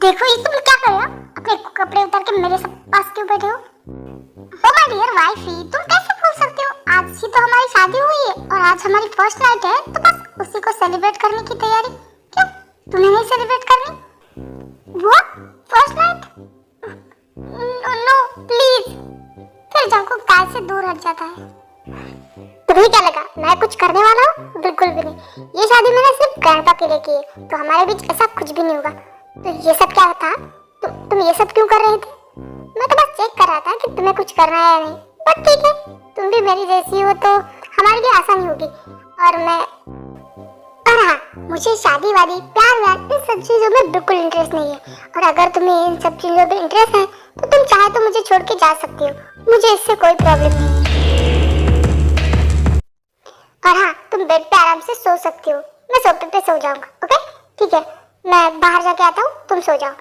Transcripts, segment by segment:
देखो ये तुम क्या कर रहे हो? अपने कपड़े उतार के मेरे पास क्यों बैठे हो? ओ माय डियर वाइफी, तुम कैसे भूल सकते हो? आज ही तो हमारी शादी हुई है और आज हमारी फर्स्ट नाइट है, तो बस उसी को सेलिब्रेट करने की तैयारी। क्यों तुम्हें नहीं सेलिब्रेट करनी? वो फर्स्ट नाइट? No please. फिर जाको गाय से दूर हट जाता है। तुम्हें क्या लगा मैं कुछ करने वाला हूँ? बिल्कुल भी नहीं। ये शादी मैंने सिर्फ ग्रैंडपा के लिए की है, तो हमारे बीच ऐसा कुछ भी नहीं होगा। तो ये सब क्या था? तुम ये सब क्यों कर रहे थे? मैं तो बस चेक कर रहा था कि तुम्हें कुछ करना है या नहीं। बट ठीक है, तुम भी मेरी जैसी हो तो हमारे लिए आसानी होगी। और हाँ, मुझे शादी वादी प्यार व्यार इन सब चीजों में बिल्कुल इंटरेस्ट नहीं है। और अगर तुम्हें इन सब चीजों में इंटरेस्ट है तो तुम चाहे तो मुझे छोड़ के जा सकती हो, मुझे इससे कोई प्रॉब्लम नहीं है। और हाँ, तुम बेड पे आराम से सो सकती हो, मैं सोफे पे सो जाऊंगा। ओके ठीक है, मैं बाहर जाके आता हूँ, तुम सो जाओ।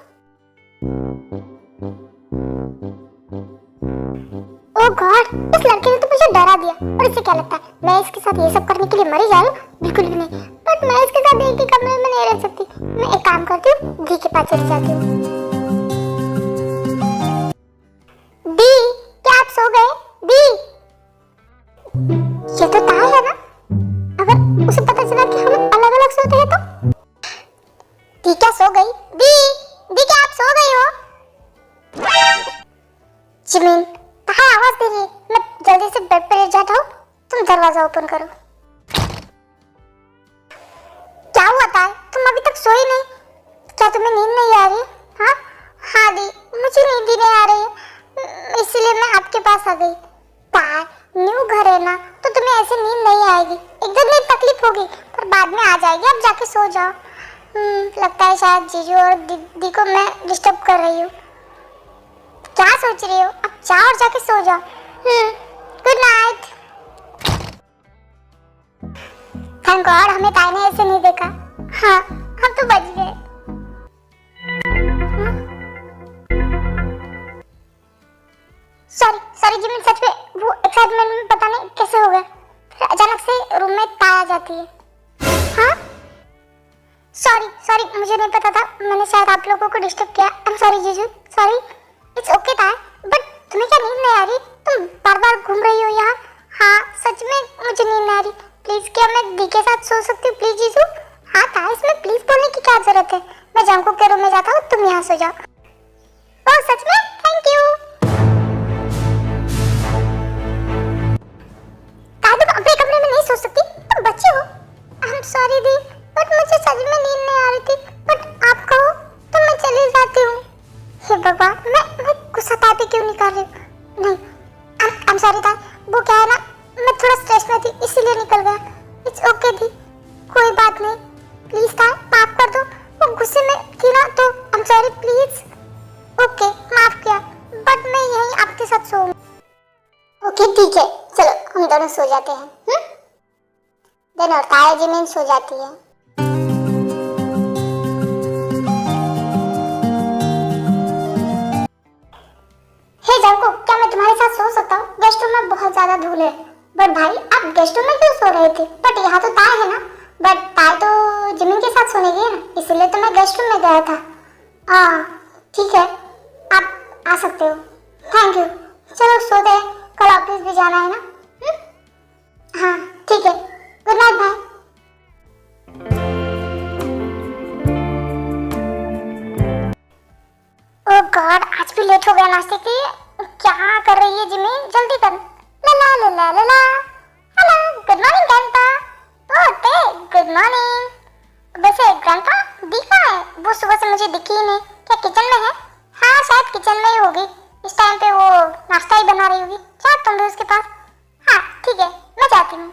ओह गॉड, इस लड़के ने तो मुझे डरा दिया। और इसे क्या लगता है मैं इसके साथ ये सब करने के लिए मरी जाऊँ? बिल्कुल भी नहीं। बट मैं इसके साथ एक ही कमरे में नहीं रह सकती। मैं एक काम करती हूँ, दी के पास चली जाती हूँ। दी, क्या आप सो गए? दी, ये तो तार है ना? अगर उसे पता चला कि हम अलग अलग सोते हैं तो? दी क्या सो गई? दी क्या आप सो गई हो? जिमिन कहाँ आवाज दे रही है? मैं जल्दी से बेड पे लेट जाता हूँ, तुम दरवाजा ओपन करो। क्या हुआ था? तुम अभी तक सोई नहीं? क्या तुम्हें नींद नहीं आ रही? हाँ हाँ दी, मुझे नींद ही नहीं आ रही है, इसीलिए मैं आपके पास आ गई। तार, न्यू घर है ना, तो तुम्हें ऐसे नींद नहीं आएगी। एक दिन में तकलीफ होगी पर बाद में आ जाएगी, अब जाके सो जाओ। लगता है शायद जीजू और दीदी को मैं डिस्टर्ब कर रही हूँ। क्या सोच रही हो? अब जाओ और जाके सो जाओ। Good night. थैंक गॉड हमें ताई ने ऐसे नहीं देखा। हाँ हम तो बच गए। सॉरी जिमिन, सच में वो एक्साइटमेंट में पता नहीं कैसे हो गया, फिर अचानक से रूम में ताई आ जाती है। हाँ सॉरी मुझे नहीं पता था, मैंने शायद आप लोगों को डिस्टर्ब किया। आई एम सॉरी जीजू, सॉरी। इट्स ओके ताई, बट तुम्हें क्या नींद नहीं आ रही? तुम बार बार घूम रही हो यहाँ। हाँ सच में मुझे नींद नहीं आ रही। प्लीज क्या मैं दी के साथ सो सकती हूँ प्लीज जीजू? हाँ ताई, इसमें प्लीज बोलने की क्या जरूरत है? मैं जंकू के रूम में जाता हूँ, तुम यहाँ सो जाओ। ओह सच में? Thank you. ताई तुम अपने कमरे में नहीं सो सकती, तुम बच्चे हो। I am sorry the, but मुझे सच में नींद नहीं आ रही थी। बट आप कहो तो मैं चली जाती हूँ। हे भगवान, मैं गुस्सा ताई पे क्यों निकाल रही हूँ? नहीं आई एम सॉरी ताई, वो क्या है ना, मैं थोड़ा स्ट्रेस में थी इसीलिए निकल गया। इट्स ओके दी, कोई बात नहीं। प्लीज ताई माफ कर दो, वो गुस्से में थी ना तो I am sorry please. Okay माफ किया, बट मैं यहीं आपके साथ सोऊंगी। ओके ठीक है, चलो हम दोनों सो जाते हैं। देन और ताया जिमिन सो जाती है। हे जंको, क्या मैं तुम्हारे साथ सो सकता हूँ? गेस्ट रूम में बहुत ज्यादा धूल है। बट भाई आप गेस्ट रूम में क्यों सो रहे थे? बट यहाँ तो ताया है ना। बट ताया तो जिमिन के साथ सोने गई ना, इसलिए तो मैं गेस्ट रूम में गया था। ठीक है, आप आ सकते हो। Thank you. चलो सोते हैं, कल ऑफिस भी जाना है ना। हाँ ठीक है, गुड नाइट भाई। ओह गॉड, आज भी लेट हो गया नाश्ते के लिए। क्या कर रही है जिमिन? जल्दी कर। ला ला ला ला ला ला। Hello, good morning grandpa. Oh ते, गुड मॉर्निंग। वैसे ग्रैंडपा दी कहाँ है? वो सुबह से मुझे दिखी ही नहीं। क्या किचन में है? हाँ शायद किचन में ही होगी, इस टाइम पे वो नाश्ता ही बना रही होगी। जाओ तुम भी उसके पास। हाँ ठीक है, मैं जाती हूँ।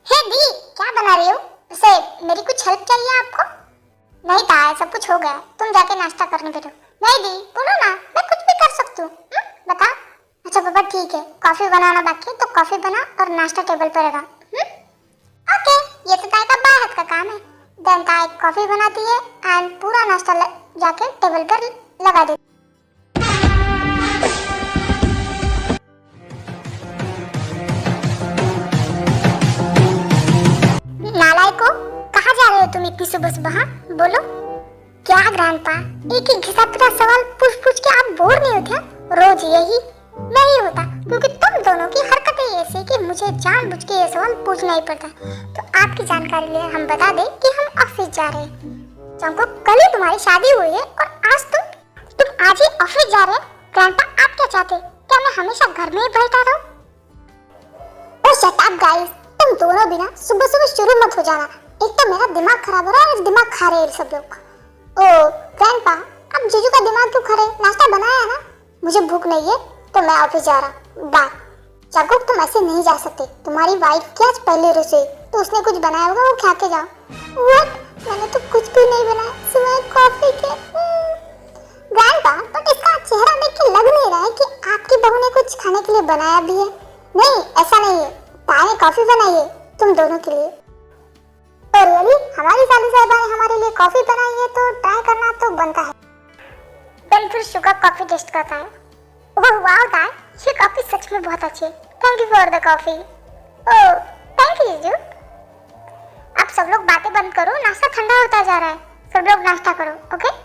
हे दी, क्या बना रही हो? वैसे मेरी कुछ हेल्प चाहिए आपको? नहीं ताया, सब कुछ हो गया, तुम जाके नाश्ता करने बैठो। नहीं दी, बोलो ना, मैं कुछ भी कर सकती हूँ। बता। अच्छा पापा ठीक है, कॉफी बनाना बाकी है तो कॉफी बना और नाश्ता टेबल पर रखा। ओके, ये तो ताया का बाहर का काम है। देन ताया कॉफी बनाती है एंड पूरा नाश्ता जाके टेबल पर लगा देती। नालायको, कहाँ जा रहे हो तुम इतनी सुबह सुबह? हाँ बोलो। क्या ग्रैंडपा, एक ही घिसा पिटा सवाल पूछ पूछ के आप बोर नहीं होते? रोज यही नहीं होता, क्योंकि तुम दोनों की हरकतें ऐसी कि मुझे जानबूझ के ये सवाल पूछना ही पड़ता है। तो आपकी जानकारी लिए हम बता दें कि हम ऑफिस जा रहे हैं। जंको, कल ही तुम्हारी शादी हुई है और आज तुम आज ही ऑफिस जा रहे हैं। ग्रैंडपा, आप क्या चाहते हैं? क्या मैं हमेशा घर में ही बैठा रहूं? ओ शट अप गाइस, तुम दोनों भी ना सुबह सुबह शुरू मत हो जाना। एक तो मेरा दिमाग खराब हो रहा है और दिमाग खा रहे हैं सब लोग। ओ ग्रैंडपा, अब जीजू का दिमाग क्यों खा रहे? नाश्ता बनाया है ना? मुझे भूख नहीं है तो मैं ऑफिस जा रहा। बाय। चाकुक, तुम ऐसे नहीं जा सकते। तुम्हारी वाइफ की आज पहली रसोई, तो उसने कुछ बनाया होगा, वो खा के जाओ। व्हाट? मैंने तो कुछ भी नहीं बनाया सिवाय कॉफी के। ग्रैंडपा, बट इसका चेहरा देख के लग नहीं रहा है कि आपकी बहू ने कुछ खाने के लिए बनाया भी है। नहीं, ऐसा नहीं है। ताई ने कॉफी बनाई है तुम दोनों के लिए। और रियली, हमारी साली साहिबा ने हमारे लिए कॉफी बनाई है, तो ट्राई करना तो बनता है। देन फिर शुगर कॉफी टेस्ट करता है। ओह वाओ ताई, ये कॉफी सच में बहुत अच्छी है। Thank you for the coffee. Oh thank you जीजू। आप सब लोग बातें बंद करो, नाश्ता ठंडा होता जा रहा है। सब लोग नाश्ता करो, okay?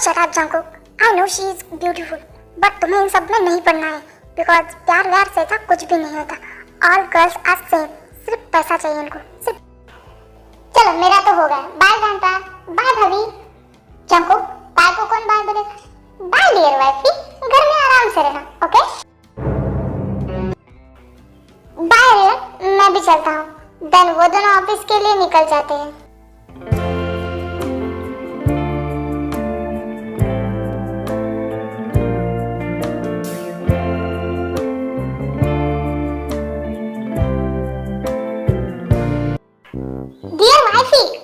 Shut up Jungkook, I know she is beautiful, but तुम्हें इन सब में नहीं पढ़ना है, because प्यार व्यार से ऐसा कुछ भी नहीं होता। All girls are same, सिर्फ पैसा चाहिए इनको, सिर्फ। चलो मेरा तो हो गया। बाय ग्रैंडपा, बाय भाभी। Jungkook, बाय को कौन बाय बोलेगा? बाय डियर वाइफी, घर में आराम से रहना, ओके? बाय रियन, मैं भी चलता हूँ। देन वो दोनों ऑफिस के लिए निकल जाते हैं।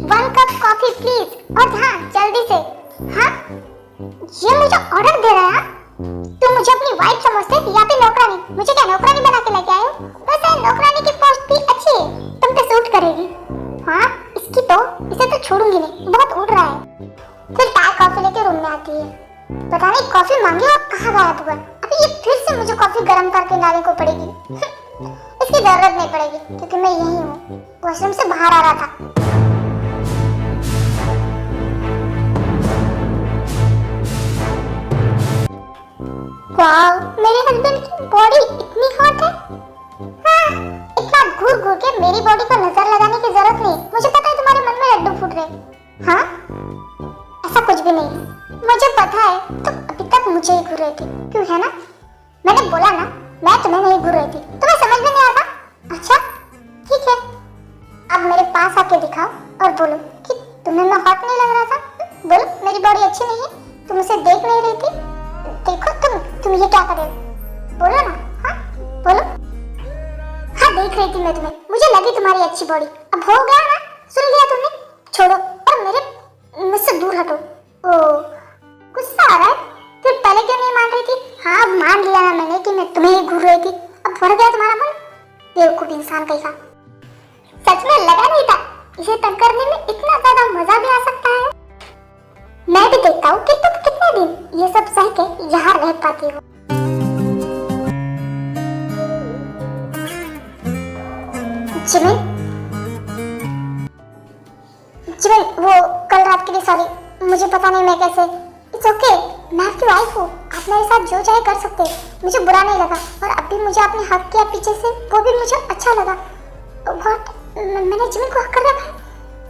वन कप कॉफी प्लीज, और हाँ जल्दी से। हाँ, ये मुझे ऑर्डर दे रहा है? तुम मुझे अपनी वाइफ समझते या फिर नौकरानी? मुझे क्या नौकरानी बना के लेके आए हो? वैसे नौकरानी की पोस्ट भी अच्छी है, तुम पे सूट करेगी। हाँ, इसे तो छोड़ूंगी नहीं, बहुत उड़ रहा है। फिर चाय कॉफी लेके रूम में आती है। पता नहीं कॉफी मांगी और कहाँ गायब हुआ। अभी ये फिर से मुझे कॉफी गर्म करके लाने को पड़ेगी। इसकी जरूरत नहीं पड़ेगी क्योंकि मैं यही हूँ, वॉशरूम से बाहर आ रहा था। वाव, मेरे हस्बैंड की बॉडी इतनी हॉट है। हाँ, इतना घूर घूर के मेरी बॉडी पर नजर लगाने की जरूरत नहीं। मुझे पता है तुम्हारे मन में लड्डू फूट रहे। हाँ, ऐसा कुछ भी नहीं। मुझे पता है तुम अभी तक मुझे ही घूर रही थी, क्यों है ना? मैंने बोला ना, मैं तुम्हें नहीं घूर रही थी। तुम्हें समझ में नहीं आता? अच्छा ठीक है, अब मेरे पास आके दिखाओ और बोलो कि तुम्हें मैं हॉट नहीं लग रहा था। बोलो मेरी बॉडी अच्छी नहीं है, तुम उसे देख नहीं रही थी? देखो तुम ये क्या कर रहे हो? बोलो ना। हाँ बोलो। हाँ देख रही थी मैं तुम्हें, मुझे लगी तुम्हारी अच्छी बॉडी। अब हो गया ना, सुन लिया तुमने? छोड़ो और मेरे मुझसे दूर हटो। ओह गुस्सा आ रहा है? फिर पहले क्यों नहीं मान रही थी? हाँ अब मान लिया ना मैंने कि मैं तुम्हें ही घूर रही थी। अब भर गया तुम्हारा मन? बेवकूफ इंसान कैसा। सच में लगा नहीं था इसे तंग करने में इतना ज्यादा मजा भी आ सकता है। मैं भी देखता हूँ कि तुम कितने दिन ये सब सह के यहाँ रह पाती हो। जिमिन, वो कल रात के लिए सॉरी, मुझे पता नहीं मैं कैसे। इट्स ओके, मैं आपकी वाइफ हूँ, आप मेरे साथ जो चाहे कर सकते हैं। मुझे बुरा नहीं लगा और अभी मुझे आपने हक किया पीछे से, वो भी मुझे अच्छा लगा। व्हाट, मैंने जिमिन को हक कर रखा है?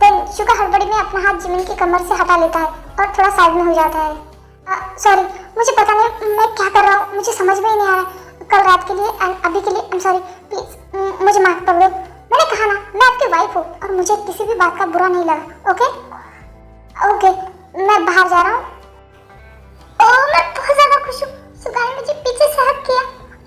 देन शुका हड़बड़ी में अपना हाथ जिमिन की कमर से हटा लेता है और थोड़ा साइड में हो जाता है। सॉरी, मुझे पता नहीं मैं क्या कर रहा हूँ, मुझे समझ में ही नहीं आ रहा। कल रात के लिए एंड अभी के लिए आई एम सॉरी, प्लीज मुझे माफ कर दो। मैंने कहा ना मैं आपकी वाइफ हूँ और मुझे किसी भी बात का बुरा नहीं लगा। ओके ओके, मैं बाहर जा रहा हूँ। ओह मैं बहुत ज्यादा खुश हूँ, शुगा ने मुझे पीछे से हक किया।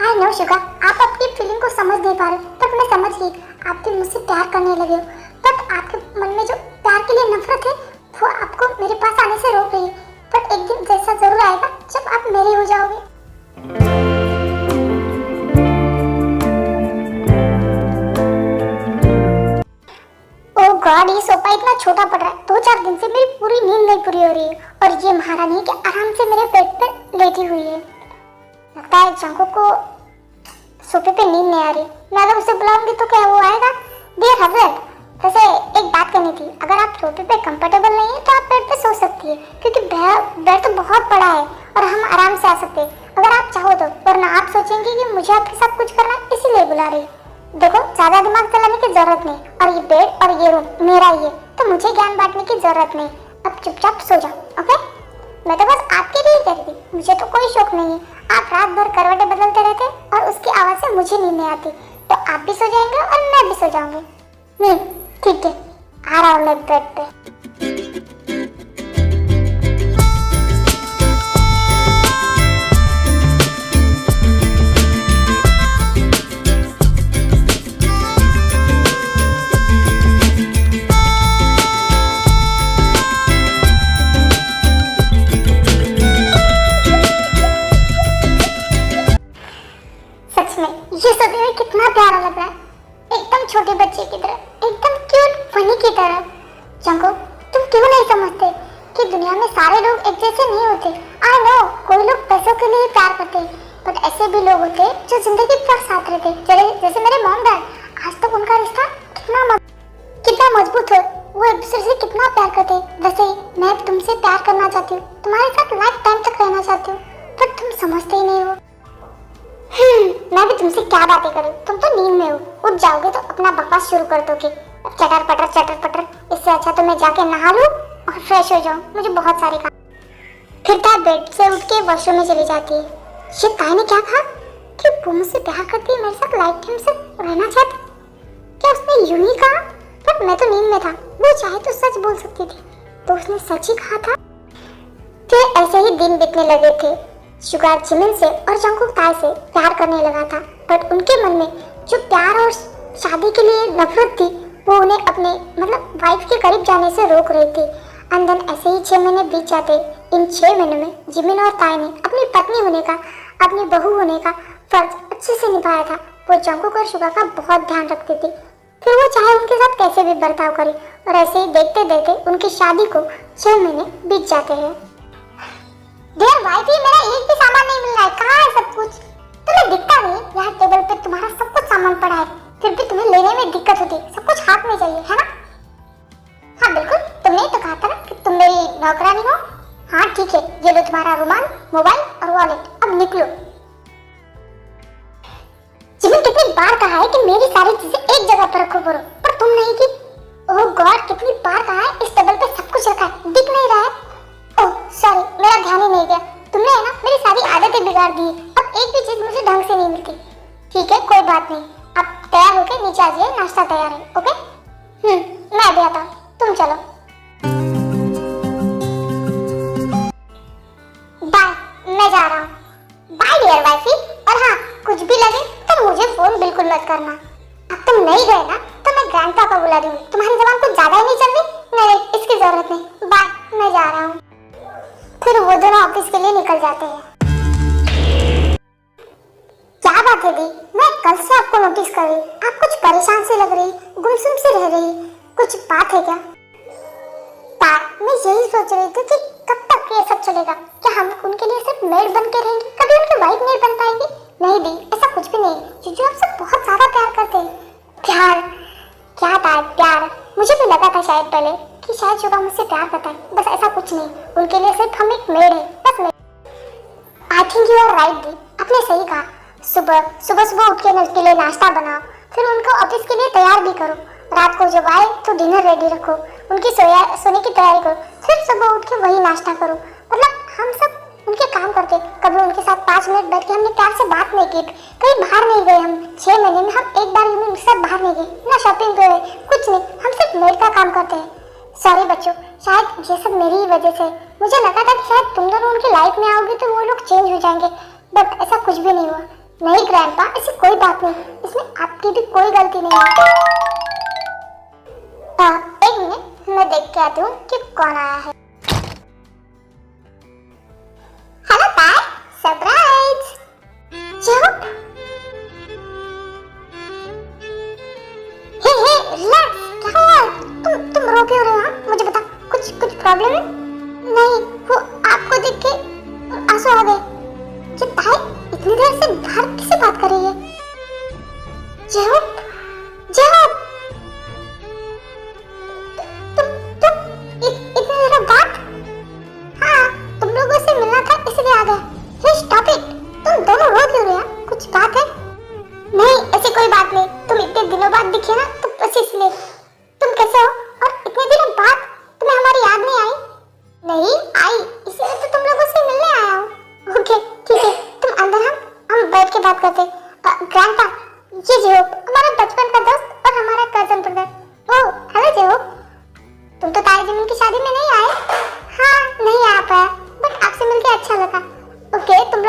आई नो शुगा, आप अपनी फीलिंग को समझ नहीं पा रहे, बट मैं समझ गई। आप भी मुझसे प्यार करने लगे हो, बट आपके मन में जो प्यार के लिए नफरत है वो आपको मेरे पास आने से रोक रही है। बट एक दिन जैसा जरूर आएगा जब आप मेरी हो जाओगे। ओह गॉड, ये सोफा इतना छोटा पड़ रहा है। 2-4 दिन से मेरी पूरी नींद नहीं पूरी हो रही है और ये महारानी के आराम से मेरे बेड पर लेटी हुई है। लगता है जंगकुक को सोफे पे नींद नहीं आ रही। मैं अगर उसे बुलाऊंगी तो क्या वो आएगा? डियर हजरत, वैसे एक बात करनी थी, अगर आप सोफे पे कंफर्टेबल नहीं है तो आप बेड पे सो सकती है, क्योंकि बेड तो बहुत बड़ा है और हम आराम से आ सकते हैं अगर आप चाहो तो। वरना आप सोचेंगे कि मुझे आपके साथ कुछ करना है इसीलिए बुला रही। देखो, ज्यादा दिमाग चलाने की जरूरत नहीं, और ये बेड और ये रूम मेरा ही है, तो मुझे ज्ञान बांटने की जरूरत नहीं। अब चुपचाप सो जाओ, ओके? मैं तो बस आपके लिए कह रही थी, मुझे तो कोई शौक नहीं है। आप रात भर करवटें बदलते रहते और उसकी आवाज से मुझे नींद नहीं आती, तो आप भी सो जाएंगे और मैं भी सो जाऊंगी। ठीक है, आ रहा हूँ मैं बेड पे। ये सोते हुए कितना प्यारा लग रहा है, एकदम छोटे बच्चे की तरह, एकदम क्यूट फनी की तरह। जंगकुक, तुम क्यों नहीं समझते कि दुनिया में सारे लोग एक जैसे नहीं होते? आई नो, कोई लोग पैसों के लिए प्यार करते हैं, बट ऐसे भी लोग होते हैं जो जिंदगी भर साथ रहते हैं। जैसे मेरे मॉम डैड, आज तक उनका रिश्ता कितना मजबूत है, वो एक दूसरे से कितना प्यार करते हैं। वैसे ही मैं तुमसे प्यार करना चाहती हूँ, तुम्हारे साथ लाइफ टाइम तक रहना चाहती हूँ, बट तुम समझते ही नहीं हो। मैं भी तुमसे क्या बातें करूं, तुम तो नींद में हो। उठ जाओगे तो अपना बकवास शुरू कर दोगे। चटर पटर। इससे अच्छा तो मैं जाके नहा लूं और फ्रेश हो जाऊं, मुझे बहुत सारे काम। फिर ताई बेड से उठ के वॉशरूम में चली जाती है। शिट, ताई ने क्या कहा कि वो मुझसे प्यार करती है, मेरे साथ लाइफ टाइम से रहना चाहती? क्या उसने यूं ही कहा? पर मैं तो नींद में था, वो चाहे तो सच बोल सकती थी, तो उसने सच ही कहा था। फिर ऐसे ही दिन बीतने लगे थे। शुगार जिमिन से और जंगकुक ताई से प्यार करने लगा था, बट उनके मन में जो प्यार और शादी के लिए नफरत थी, वो उन्हें अपने वाइफ के करीब जाने से रोक रही थी। एंड देन ऐसे ही 6 महीने बीत जाते। इन 6 महीनों में जिमिन और ताई ने अपनी पत्नी होने का, अपनी बहू होने का फर्ज अच्छे से निभाया था। वो जंगकुक और शुगा का बहुत ध्यान रखती थी, फिर वो चाहे उनके साथ कैसे भी बर्ताव करे। और ऐसे ही देखते देखते उनकी शादी को 6 महीने बीत जाते हैं। डियर वाइफी, मेरा एक भी सामान नहीं मिल रहा है, कहाँ है सब कुछ? तुम्हें दिखता नहीं? यहाँ टेबल पे तुम्हारा सब कुछ सामान पड़ा है, फिर भी तुम्हें लेने में दिक्कत होती है। सब कुछ हाथ में चाहिए, है ना? हाँ बिल्कुल, तुमने तो कहा था ना कि तुम मेरी नौकरानी हो। हाँ ठीक है, ये लो तुम्हारा रुमाल, मोबाइल और वॉलेट, अब निकलो। जिमिन कितनी बार कहा है कि मेरी सारी चीजें एक जगह पर रखो करो, पर तुम नहीं की। ओह गॉड, कितनी बार कहा है इस टेबल पे सब कुछ रखा है, दिख नहीं रहा है? ओह सॉरी, मेरा ध्यान ही नहीं गया। तुमने है ना मेरी सारी आदतें बिगाड़ दी, अब एक भी चीज मुझे ढंग से नहीं मिलती। ठीक है, कोई बात नहीं, आप तैयार होके नीचे आ जाइए, नाश्ता तैयार है। ओके? मैं भी आता हूँ, तुम चलो। बाय, मैं जा रहा हूँ। बाय डियर वाइफी, और हाँ, कुछ भी लगे तो मुझे फोन बिल्कुल मत करना। अब तुम नहीं गए ना तो मैं ग्रैंडपा को बुला दूंगी, तुम्हारी जबान कुछ ज्यादा ही नहीं चल रही। नहीं, इसकी जरूरत नहीं। बाय, मैं जा रहा हूँ। फिर वो दोनों ऑफिस के लिए निकल जाते हैं। क्या बात है दी, मैं कल से आपको नोटिस कर रही, आप कुछ परेशान से लग रही, गुमसुम से रह रही, कुछ बात है क्या? मैं यही सोच रही थी कि कब तक ये सब चलेगा, क्या हम उनके लिए सिर्फ मेड बन के रहेंगे, कभी उनके वाइफ नहीं बन पाएंगे? नहीं दी, ऐसा कुछ भी नहीं, जीजू आपसे बहुत ज्यादा प्यार करते हैं। प्यार? क्या था प्यार? मुझे भी लगा था शायद पहले कि शायद शुगा मुझसे प्यार करता है, बस ऐसा कुछ नहीं, उनके लिए सिर्फ हम एक मेड है, बस maid. I think you are right दी, आपने सही कहा। सुबह उठ के उनके लिए नाश्ता बनाओ, फिर उनको ऑफिस के लिए तैयार भी करो, रात को जब आए तो डिनर रेडी रखो, उनकी सोने की तैयारी करो, फिर सुबह उठ के वही नाश्ता करो। हम सब उनके काम करते, कभी उनके साथ 5 मिनट बैठ के हमने प्यार से बात नहीं की, कहीं बाहर नहीं गए। हम 6 महीने में हम एक बार भी उनके साथ बाहर नहीं गए, ना शॉपिंग पे गए, कुछ नहीं, हम सिर्फ मेड का काम करते हैं। सॉरी बच्चों, शायद ये सब मेरी ही वजह से। मुझे लगा था कि शायद तुम दोनों उनकी लाइफ में आओगे तो वो लोग चेंज हो जाएंगे, बट ऐसा कुछ भी नहीं हुआ। नहीं ग्रैंडपा, ऐसी कोई बात नहीं, इसमें आपकी भी कोई गलती नहीं है। एक मिनट, मैं देख के आती हूँ कि कौन आया है। हेलो ताई, सरप्राइज। चुप। हे रिलैक्स, क्या हुआ? तुम रो क्यों रहे हो? मुझे बता, कुछ प्रॉब्लम है? नहीं, वो आपको देख के आंसू आ गए। ताई,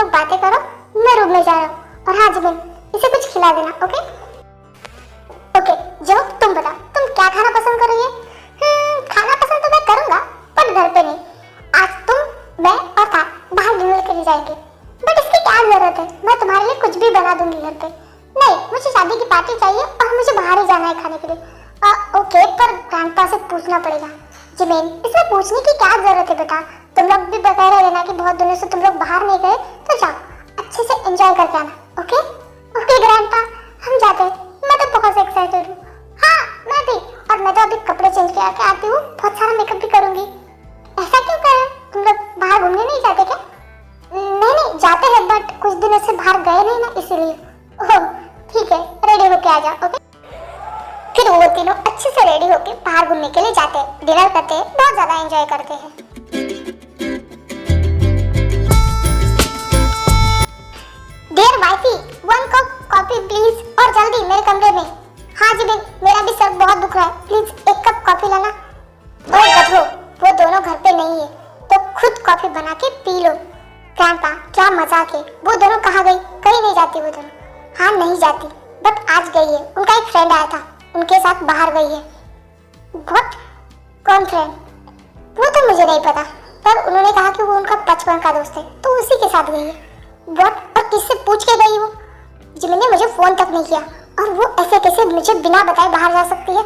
लोग बातें करो, मैं रूम में जा रहा हूँ। और हाँ जिमिन, इसे कुछ खिला देना, ओके? ओके जो तुम बताओ, तुम क्या खाना पसंद करोगे? खाना पसंद तो मैं करूंगा, पर घर पे नहीं। आज तुम, मैं और था बाहर डिनर के लिए जाएंगे। बट इसकी क्या जरूरत है? मैं तुम्हारे लिए कुछ भी बना दूंगी घर पे। नहीं, मुझे शादी की पार्टी चाहिए और मुझे बाहर ही जाना है खाने के लिए। ओके, पर ग्रैंडपा से पूछना पड़ेगा। जिमेन, इसमें पूछने की क्या जरूरत है बेटा? तुम लोग भी बता रहे हैं ना कि बहुत दिनों से तुम लोग बाहर नहीं गए, तो जाओ अच्छे से एंजॉय करके आना, ओके? ओके ग्रैंडपा, हम जाते हैं। मैं तो बहुत एक्साइटेड हूँ। हाँ मैं भी, और मैं तो अभी कपड़े चेंज करके आती हूँ, बहुत सारा मेकअप भी करूंगी। ऐसा क्यों कर रहे हो? तुम लोग बाहर घूमने नहीं जाते क्या? नहीं जाते हैं, बट कुछ दिनों से बाहर गए नहीं ना, इसीलिए। ओह ठीक है, रेडी होके आ जाओ, ओके? फिर वो तीनों अच्छे से रेडी होके बाहर घूमने के लिए जाते हैं, डिनर करते हैं, बहुत ज्यादा एंजॉय करते हैं। Dear wifey, 1 cup coffee please, और जल्दी मेरे कमरे में। हाँ जी बेन, मेरा भी सर बहुत दुख रहा है, प्लीज 1 कप कॉफी लाना। और गधो, वो दोनों घर पे नहीं है, तो खुद कॉफी बना के पी लो। ग्रैंडपा, क्या मजाक है, वो दोनों कहाँ गई? कहीं नहीं जाती वो दोनों। हाँ नहीं जाती, बट आज गई है, उनका एक फ्रेंड आया था, उनके साथ बाहर गई है। व्हाट? कौन फ्रेंड? वो तो मुझे नहीं पता, पर उन्होंने कहा कि वो उनका बचपन का दोस्त है, तो उसी के साथ गई है। व्हाट? और किससे पूछ के गई वो? जिमिन ने मुझे फोन तक नहीं किया, और वो ऐसे कैसे मुझे बिना बताए बाहर जा सकती है?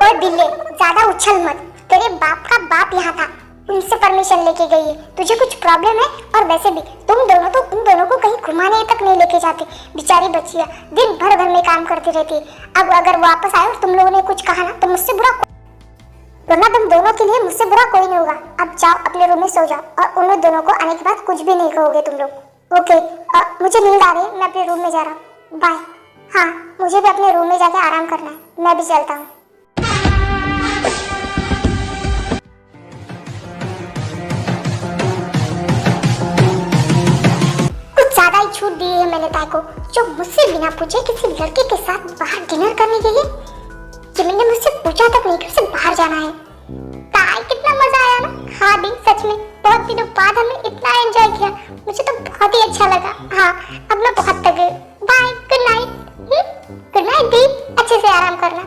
और बिल्ले, ज्यादा उछल मत, तेरे बाप का बाप यहाँ था, उनसे परमिशन लेके गई है। तुझे कुछ प्रॉब्लम है? और वैसे भी तुम दोनों तो उन दोनों को कहीं घुमाने तक नहीं लेके जाते। बेचारी बच्चियां दिन भर घर में काम करती रहती है। अब अगर वापस आए और तुम लोगों ने कुछ कहा ना, तो मुझसे बुरा, वरना तुम दोनों के लिए मुझसे बुरा कोई नहीं होगा। अब जाओ अपने रूम में सो जाओ, और उन दोनों को आने के बाद कुछ भी नहीं कहोगे तुम लोग, ओके? मुझे नींद आ रही है, मैं अपने रूम में जा रहा हूँ, बाय। हाँ मुझे भी अपने रूम में जाके आराम करना है, मैं भी चलता हूँ। छूट दी है मैंने ताई को, जो मुझसे बिना पूछे किसी लड़के के साथ बाहर डिनर करने गई है। जिमिन ने मुझसे पूछा तक नहीं कि उसे बाहर जाना है। ताई कितना मजा आया ना? हाँ दी, सच में बहुत दिनों बाद हमने इतना एंजॉय किया, मुझे तो बहुत ही अच्छा लगा। हाँ अब मैं बहुत थक गई, bye, good night. Good night दी, अच्छे से आराम करना।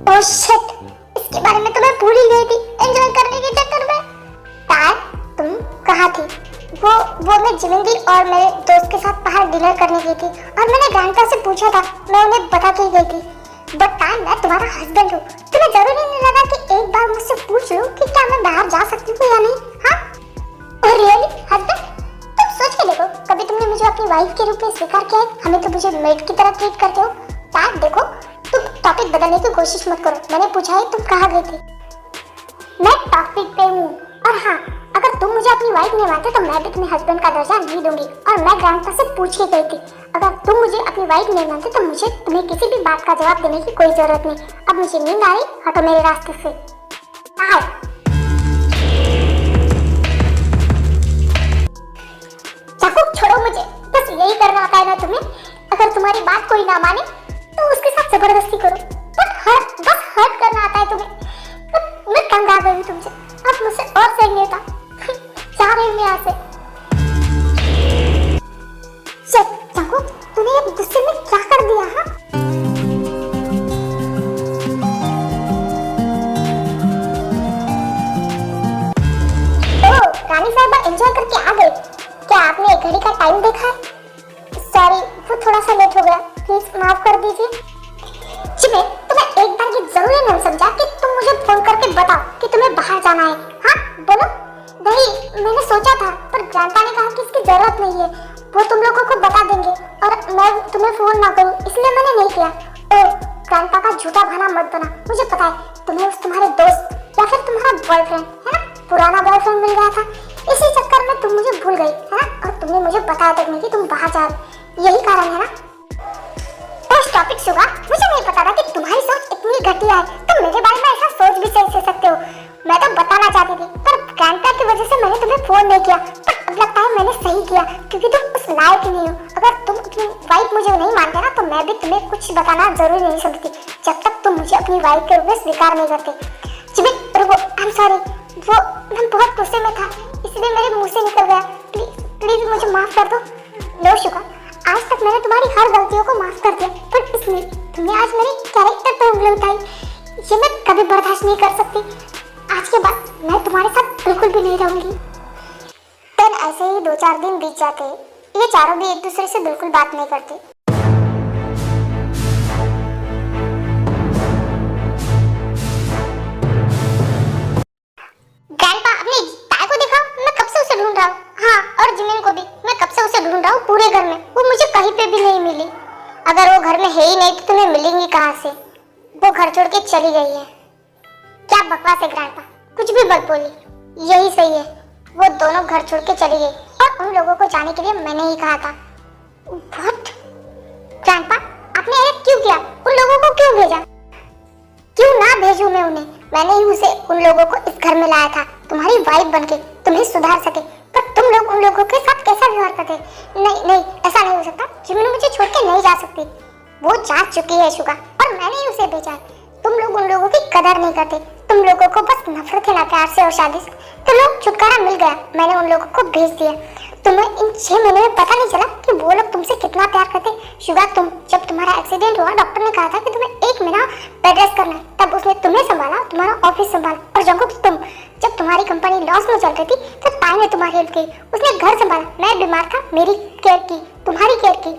ओह शिट, इसके बारे में तो मैं भूल ही गई थी एंजॉय करने के चक्कर में। तार, तुम कहाँ थी? वो मैं जिमिन दी और मेरे दोस्त के साथ बाहर डिनर करने गई थी, और मैंने ग्रैंडपा से पूछा था, मैं उन्हें बता के गई थी। बट तार, मैं तुम्हारा हस्बैंड हूँ, तुम्हें जरूरी नहीं लगा कि एक बार मुझसे पूछ लो कि क्या मैं बाहर जा सकती हूँ या नहीं? हाँ? और रियली हस्बैंड? तुम सोच के देखो, कभी तुमने मुझे अपनी वाइफ के रूप में स्वीकार किया है? हमें तो मुझे मेड की तरह ट्रीट करते हो। तार देखो, तुम टॉपिक बदलने की कोशिश मत करो, मैंने पूछा है तुम कहाँ गई थी। मैं टॉपिक पे हूँ, और हाँ अगर तुम मुझे अपनी वाइफ नहीं मानते तो मैं भी तुम्हें हस्बैंड का दर्जा नहीं दूंगी, और मैं ग्रैंडपा से पूछ के गई थी। अगर तुम मुझे अपनी वाइफ नहीं मानते तो मुझे तुम्हें किसी भी बात का जवाब देने की कोई जरूरत नहीं। अब मुझे नींद आ रही, हटो मेरे रास्ते से। चाकू छोड़ो मुझे, बस यही करना आता है ना तुम्हें? अगर तुम्हारी बात कोई ना माने तो उसके साथ जबरदस्ती करो, बस हर्ट करना आता है तुम्हें। मैं तंग आ गई तुमसे, अब मुझसे और सही नहीं था। जा रही हूँ यहाँ से। चाकू, तूने अब गुस्से में क्या कर दिया? हाँ रानी साहबा एंजॉय करके आ गई। क्या आपने घड़ी का टाइम देखा है? सॉरी, वो थोड़ा सा लेट हो गया, प्लीज माफ कर दीजिए। जिमिन, तुम्हें एक बार ये जरूरी नहीं समझा कि तुम मुझे फोन करके बताओ कि तुम्हें बाहर जाना है? हाँ बोलो। नहीं, मैंने सोचा था, पर ग्रैंडपा ने कहा कि इसकी जरूरत नहीं है, वो तुम लोगों को बता देंगे, और मैं तुम्हें फोन ना करूं, इसलिए मैंने नहीं किया। ओह, ग्रैंडपा का झूठा बहाना मत बना, मुझे पता है तुम्हें तुम्हारे दोस्त या फिर तुम्हारा बॉयफ्रेंड है ना, पुराना बॉयफ्रेंड मिल गया था, इसी चक्कर में तुम मुझे भूल गई है ना, और तुमने मुझे बताया तक नहीं कि तुम बाहर जा रहे, यही कारण है ना? टॉपिक सुगा, मुझे नहीं पता था कि तुम्हारी सोच इतनी घटिया है, तुम मेरे बारे में ऐसा सोच भी सही सकते हो। मैं तो बताना चाहती थी, पर ग्रैंडपा की वजह से मैंने तुम्हें फोन नहीं किया, पर अब लगता है मैंने सही किया, क्योंकि तुम उस लायक ही नहीं हो। अगर तुम अपनी वाइफ मुझे नहीं मानते ना, तो मैं भी तुम्हें कुछ कुछ बताना जरूरी नहीं समझती जब तक तुम मुझे अपनी वाइफ के रूप में स्वीकार नहीं करते। जिमिन रुको, आई एम सॉरी, वो मैं बहुत गुस्से में था इसलिए मेरे मुंह से निकल गया। प्लीज प्लीज मुझे माफ कर दो। लो शुगा, आज तक मैंने तुम्हारी हर गलतियों को माफ कर दिया, पर इसमें तुमने आज मेरे कैरेक्टर पर उंगली उठाई, ये मैं कभी बर्दाश्त नहीं कर सकती। आज के बाद मैं तुम्हारे साथ बिल्कुल भी नहीं रहूंगी। फिर ऐसे ही 2-4 दिन बीत जाते, ये चारों भी एक दूसरे से बिल्कुल बात नहीं करते। ग्रैंडपा, अपनी ताई को दिखाओ, मैं कब से उसे ढूंढ रहा हूँ। हाँ, और जिमिन को भी, मैं कब से उसे ढूंढ रहा हूँ पूरे घर में, वो मुझे कहीं पे भी नहीं मिली। अगर वो घर में है ही नहीं तो तुम्हें मिलेंगी कहाँ से? वो घर छोड़ के चली गई है। क्या बकवास है ग्रैंडपा, कुछ भी मत बोली, यही सही है। वो दोनों घर छोड़ के चली गई और उन लोगों को जाने के लिए मैंने ही कहा था। व्हाट? ग्रैंडपा, आपने ऐसा क्यों किया? उन लोगों को क्यों भेजा? क्यों ना भेजूं मैं उन्हें? मैंने ही उसे उन लोगों को इस घर में लाया था तुम्हारी वाइफ बनके, तुम्हें सुधार सके, पर तुम लोग उन लोगों के साथ कैसा व्यवहार करते? नहीं नहीं, ऐसा नहीं हो सकता। जिमिन मुझे छोड़ के नहीं जा सकती, वो जा चुकी है शुगा, और मैंने ही उसे भेजा है। तुम लोग उन लोगों की कदर नहीं करते, तुम लोगों को बस नफरत है ना प्यार से और शादी से। तो लोग छुटकारा मिल गया, मैंने उन लोगों को भेज दिया। तुम्हें इन 6 महीने में पता नहीं चला कि वो लोग तुमसे कितना प्यार करते? शुगा, जब तुम्हारा एक्सीडेंट हुआ डॉक्टर ने कहा था कि तुम्हें 1 महीना बेड रेस्ट करना है, तब उसने तुम्हें संभाला, तुम्हारा ऑफिस संभाला। और जंगकुक, जब तुम्हारी कंपनी लॉस में चल रही थी तो ताई ने तुम्हारी हेल्प की, उसने घर संभाला, मैं बीमार था मेरी केयर की, तुम्हारी केयर की,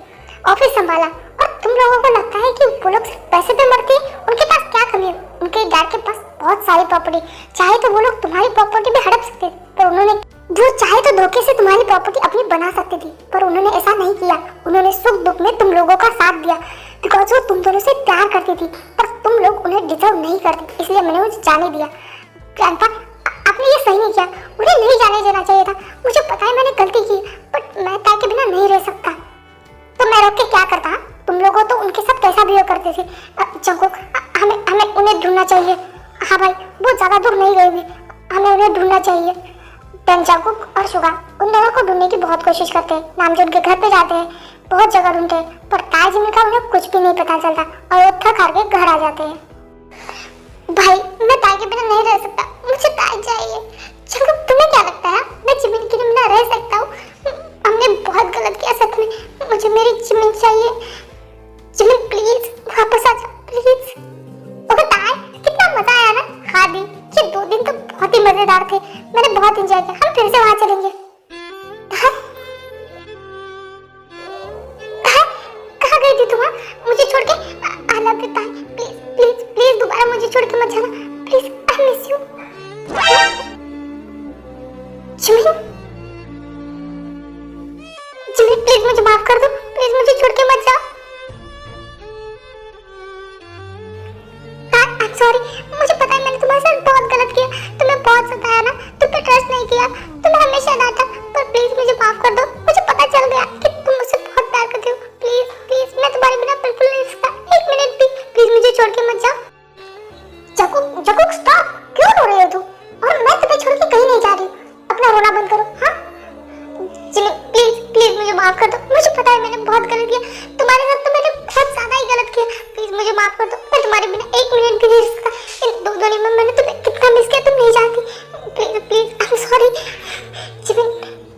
ऑफिस संभाला। और तुम लोगों को लगता है कि वो लोग सिर्फ पैसे पे मरते हैं? उनके पास क्या कमी है? उनके डैड के पास बहुत सारी प्रॉपर्टी, चाहे तो वो लोग तुम्हारी प्रॉपर्टी भी हड़प सकते, पर उन्होंने, वो चाहे तो धोखे से तुम्हारी प्रॉपर्टी अपनी बना सकती थी, पर उन्होंने ऐसा नहीं किया। उन्होंने सुख दुख में तुम लोगों का साथ दिया, बिकॉज वो तुम दोनों से प्यार करती थी, पर तुम लोग उन्हें डिजर्व नहीं करते, इसलिए मैंने उसे जाने दिया। ग्रैंडपा, आपने ये सही नहीं किया, उन्हें नहीं जाने देना चाहिए था। मुझे पता है मैंने गलती की, बट मैं ताई के बिना नहीं रह सकता। तो मैं रोक के क्या करता? तुम लोगों तो उनके साथ कैसा बिहेव करते थे। जंगकुक, हमें उन्हें ढूंढना चाहिए। हाँ भाई, वो ज्यादा दूर नहीं गए, हमें उन्हें ढूंढना चाहिए। देन जंगकुक और शुगा उन दोनों को ढूंढने की बहुत कोशिश करते हैं, नामजोन के घर पे जाते हैं, बहुत जगह ढूंढते हैं, पर ताई जिमिन का उन्हें कुछ भी नहीं पता चलता और वो थक हार के घर आ जाते हैं। भाई, मैं ताई के बिना नहीं रह सकता, मुझे ताई चाहिए। जंगकुक, तुम्हें क्या लगता है मैं जिमिन के बिना रह सकता हूँ? हमने बहुत गलत किया सच में, मुझे मेरी जिमिन चाहिए। जिमिन प्लीज वापस आ जा प्लीज। ओके ताई, कितना मजा आया ना। हाँ दी, ये 2 दिन तो बहुत ही मजेदार थे, मैंने बहुत एंजॉय किया। हम फिर से वहाँ चलेंगे। कहाँ गई थी तुम? मुझे छोड़ के? आई लव यू ताई, प्लीज प्लीज प्लीज दोबारा मुझे छोड़ के मत जाना please, I miss you. Jimin, Jimin please मुझे माफ कर दो, प्लीज मुझे छोड़ के मत जाओ। सॉरी, मुझे पता है मैंने तुम्हारे साथ बहुत गलत किया, तुम्हें बहुत सताया ना, तुम पे ट्रस्ट नहीं किया, तुम्हें हमेशा डांटा, पर प्लीज मुझे माफ कर दो। मुझे पता चल गया कि तुम मुझसे बहुत प्यार करते हो। प्लीज प्लीज, मैं तुम्हारे बिना बिल्कुल नहीं रह सकता। 1 मिनट भी, प्लीज मुझे छोड़ के मत जाओ। जंगकुक स्टॉप, क्यों रो रहे हो तुम? और मैं तुम्हें छोड़ के कहीं नहीं जा रही, अपना रोना बंद करो। हाँ जिमिन, प्लीज प्लीज मुझे माफ कर दो, मुझे पता है मैंने बहुत गलत किया, तुम्हारे साथ तो मैंने बहुत ज्यादा ही गलत किया, प्लीज मुझे माफ कर दो। मैं तुम्हारे बिना 1 मिनट भी नहीं रह सकता। इन 2 दिनों में मैंने तुम्हें कितना मिस किया तुम नहीं जानती। Please please, I am sorry Jimin,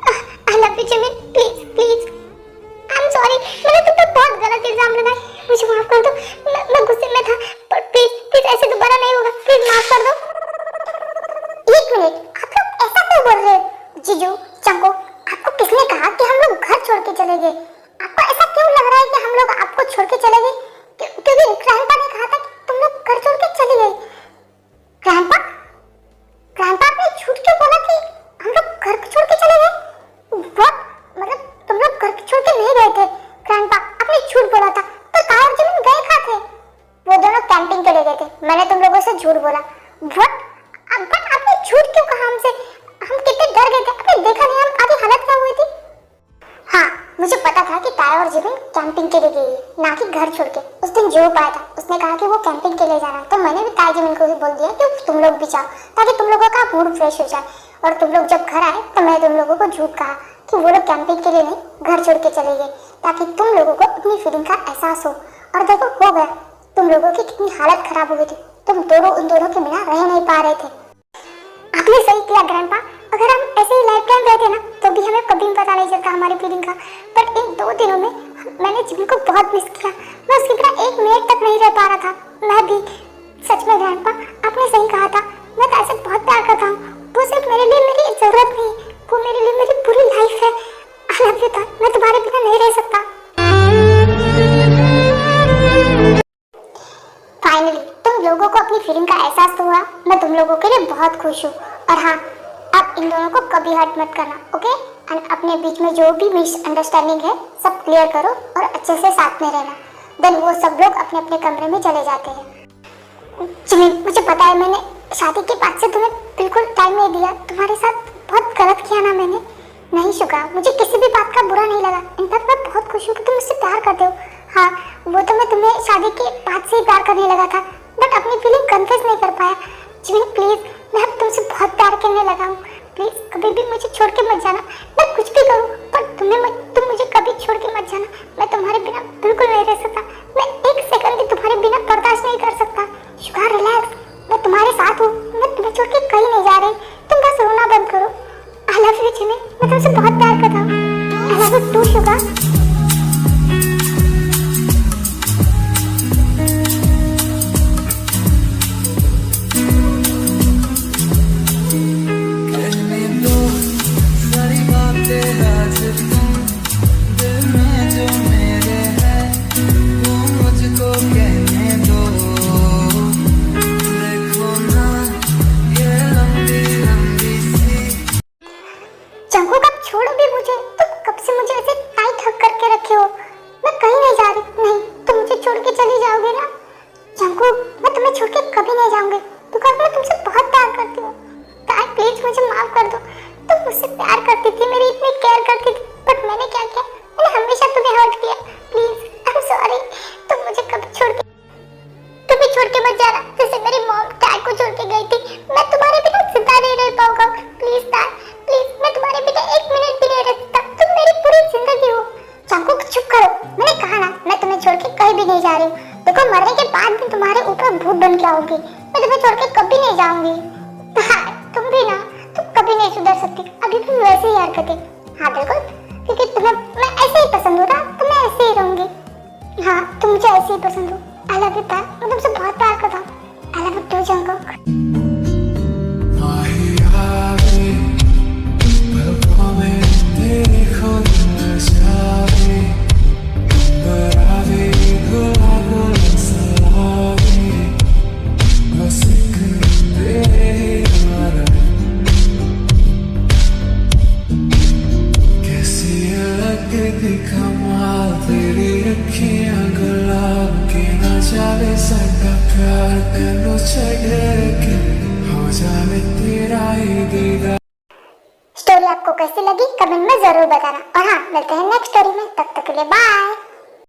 I love you Jimin, please please, I am sorry, मैंने तुम पे बहुत गलत इल्जाम लगाए, मुझे माफ कर दो। मैं गुस्से में था, पर प्लीज प्लीज ऐसे दोबारा नहीं होगा, प्लीज माफ कर दो। 1 मिनट, आप लोग ऐसा क्यों बोल रहे हो? जीजू, जंगकुक, आपको किसने कहा कि हम लोग घर छोड़ के चले गए? आपको ऐसा क्यों लग रहा है कि हम लोग आपको छोड़ के चले गए? क्योंकि ग्रैंडपा ने कहा था कि तुम लोग घर छोड़ के चले गए। ग्रैंडपा, ग्रैंडपा आपने झूठ क्यों बोला कि हम लोग घर छोड़ के चले गए? व्हाट? मतलब तुम लोग घर छोड़ के नहीं गए थे? ग्रैंडपा, आपने झूठ बोला था। तो ताई और जिमिन गए कहाँ थे? वो दोनों कैंपिंग के लिए गए थे, मैंने तुम लोगों से झूठ बोला। व्हाट? आपने झूठ क्यों कहा हमसे? हम कितने डर गए थे, आपने देखा नहीं हमारी हालत क्या हुई थी? हाँ, मुझे पता था कि ताई और जिमिन कैंपिंग के लिए गई, ना कि घर छोड़ के। उस दिन जो पाया था उसने कहा कि वो कैंपिंग के लिए जाना, तो मैंने भी ताई जिमिन को भी बोल दिया कि तुम लोग भी जाओ, ताकि तुम लोगों का मूड फ्रेश हो जाए। और तुम लोग जब घर आए तो मैं तुम लोगों को झूठ कहा कि वो लोग कैंपिंग के लिए नहीं घर छोड़ के चले गए, ताकि तुम लोगों को अपनी फीलिंग का एहसास हो और देखो हो गया। तुम लोगों की कितनी हालत खराब हो गई थी, तुम दोनों उन दोनों के बिना रह नहीं पा रहे थे। आपने सही किया ग्रैंडपा, अगर हम ऐसे ही लाइफ टाइम रहते ना तो भी हमें कभी पता नहीं चलता हमारी फीलिंग का। बट इन 2 दिनों में मैंने जिमी को बहुत मिस किया, मैं उसके बिना 1 मिनट तक नहीं रह पा रहा था। मैं भी सच में ग्रैंडपा, आपने सही कहा था, मैं तो ऐसे बहुत प्यार करता हूँ। वो सिर्फ मेरे लिए मेरी जरूरत नहीं, वो मेरे लिए मेरी पूरी लाइफ है। आई लव यू था, मैं तुम्हारे बिना नहीं रह सकता। फाइनली तुम लोगों को अपनी फीलिंग का एहसास तो हुआ। मैं तुम लोगों के लिए बहुत खुश हूँ। और हाँ, आप इन दोनों को कभी हर्ट मत करना, ओके? एंड अपने बीच में जो भी मिसअंडरस्टैंडिंग है सब क्लियर करो और अच्छे से साथ में रहना। देन वो सब लोग अपने अपने कमरे में चले जाते हैं। जिमी, मुझे पता है मैंने शादी के बाद से तुम्हें बिल्कुल टाइम नहीं दिया, तुम्हारे साथ बहुत गलत किया ना मैंने। नहीं शुक्रा, मुझे किसी भी बात का बुरा नहीं लगा। इनफैक्ट मैं बहुत खुश हूँ कि तुम मुझसे प्यार करते हो। हाँ, वो तो मैं तुम्हें शादी के बाद से ही प्यार करने लगा था, बट अपनी फीलिंग कन्फेस नहीं कर पाया। जिमी प्लीज, मैं अब तुमसे बहुत प्यार करने लगा हूँ। प्लीज कभी भी मुझे छोड़ के मत जाना। मैं कुछ भी करूँ पर तुम मुझे कभी छोड़ के मत जाना। मैं तुम्हारे बिना बिल्कुल नहीं रह सकता। मैं 1 सेकंड भी तुम्हारे बिना बर्दाश्त नहीं कर सकता। शुक्र, रिलैक्स, मैं तुम्हारे साथ हूँ। मैं तुम्हें छोड़ के कहीं नहीं जा रही। तुम बस रोना बंद करो। आई लव यू जिमी, मैं तुमसे बहुत प्यार करता हूँ। आई लव यू टू शुक्र। जंगुक, अब छोड़ो भी मुझे। तुम कब से मुझे ऐसे टाइट हग करके रखे हो। मैं कहीं नहीं जा रही। नहीं, तुम मुझे छोड़ के चली जाओगे ना? जंगुक, मैं तुम्हें छोड़ के कभी नहीं जाऊंगी, बिकॉज मैं तुमसे बहुत प्यार करती हूँ। प्लीज मुझे माफ कर दो। तुम मुझसे प्यार करती थी, मेरी इतनी केयर करती थी, बट मैंने क्या किया? मैंने हमेशा तुम्हें हर्ट किया। Please I am sorry. तुम मुझे कभी छोड़ के छोड़ के मत जाना, जैसे मेरी मॉम डैड को छोड़ के गई थी। मैं तुम्हारे बिना जिंदा नहीं रह पाऊंगा। प्लीज डैड, प्लीज, मैं तुम्हारे बिना 1 मिनट भी नहीं रह सकता। तुम मेरी पूरी जिंदगी हो। जंगुक चुप करो, मैंने कहा ना मैं तुम्हें छोड़ के कहीं भी नहीं जा रही हूँ। देखो, मरने के बाद भी तुम्हारे ऊपर भूत बन के आऊंगी। मैं तुम्हें छोड़ के कभी नहीं जाऊंगी। हाँ, तुम भी ना, तुम कभी नहीं सुधर सकती। अभी भी वैसे ही हरकतें। हाँ बिल्कुल, क्योंकि तुम्हें मैं ऐसे ही पसंद हूँ ना, तो मैं ऐसे ही रहूंगी। हाँ, तुम मुझे ऐसे ही पसंद हो। आई लव यू प्यार, मैं तुमसे बहुत प्यार करता हूँ। I love you too Jungkook. कमाल तेरी अखियां गुलाब की ना जावे साडा प्यार तेनू छड़े के हो जावे तेरा ही दीदार। स्टोरी आपको कैसी लगी कमेंट में जरूर बताना। और हाँ, मिलते हैं नेक्स्ट स्टोरी में, तब तक के लिए बाय।